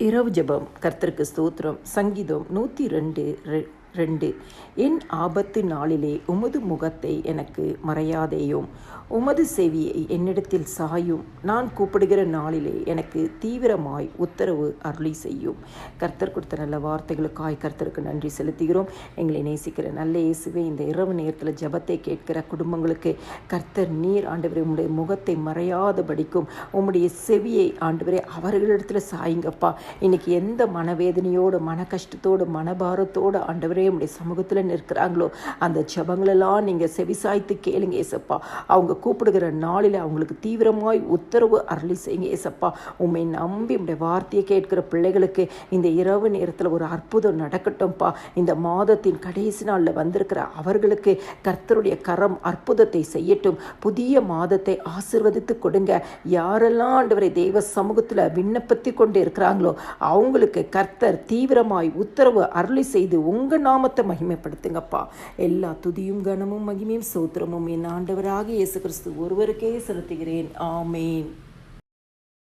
இரவு ஜெபம். கர்த்தருக்கு ஸ்தோத்திரம். சங்கீதம் 102:2. என் ஆபத்து நாளிலே உமது முகத்தை எனக்கு மறையாதேயும், உமது செவியை என்னிடத்தில் சாயும். நான் கூப்பிடுகிற நாளிலே எனக்கு தீவிரமாய் உத்தரவு அருளி செய்யும். கர்த்தர் கொடுத்த நல்ல வார்த்தைகளுக்காய் கர்த்தருக்கு நன்றி செலுத்துகிறோம். எங்களை நேசிக்கிற நல்ல இயேசுவே, இந்த இரவு நேரத்தில் ஜெபத்தை கேட்கிற குடும்பங்களுக்கு கர்த்தர் நீர் ஆண்டவரே உம்முடைய முகத்தை மறையாதபடிக்கும் உம்முடைய செவியை ஆண்டவரே அவர்களிடத்தில் சாயுங்கப்பா. இன்னைக்கு எந்த மனவேதனையோடு, மன கஷ்டத்தோடு, மனபாரத்தோடு ஆண்டவரே உம்முடைய சமூகத்தில் நிற்கிறாங்களோ அந்த ஜெபங்களெல்லாம் நீங்கள் செவிசாய்த்து கேளுங்க ஏசப்பா. அவங்க கூப்பிடுகிற நாளில் அவங்களுக்கு தீவிரமாய் உத்தரவு அருளி செய்யுங்க ஏசப்பா. உம்மை நம்பி உம்முடைய வார்த்தையை கேட்கிற பிள்ளைகளுக்கு இந்த இரவு நேரத்தில் ஒரு அற்புதம் நடக்கட்டும்ப்பா. இந்த மாதத்தின் கடைசி நாளில் வந்திருக்கிற அவர்களுக்கு கர்த்தருடைய கரம் அற்புதத்தை செய்யட்டும். புதிய மாதத்தை ஆசீர்வதித்து கொடுங்க. யாரெல்லாம் ஆண்டவரை தெய்வ சமூகத்தில் விண்ணப்பத்தி கொண்டு இருக்கிறாங்களோ அவங்களுக்கு கர்த்தர் தீவிரமாய் உத்தரவு அருளி செய்து உங்கள் நாமத்தை மகிமைப்படுத்துங்கப்பா. எல்லா துதியும் கனமும் மகிமையும் சோத்திரமும் என் ஆண்டவராக இயேசு கிறிஸ்து ஒருவருக்கே செலுத்துகிறேன். ஆமேன்.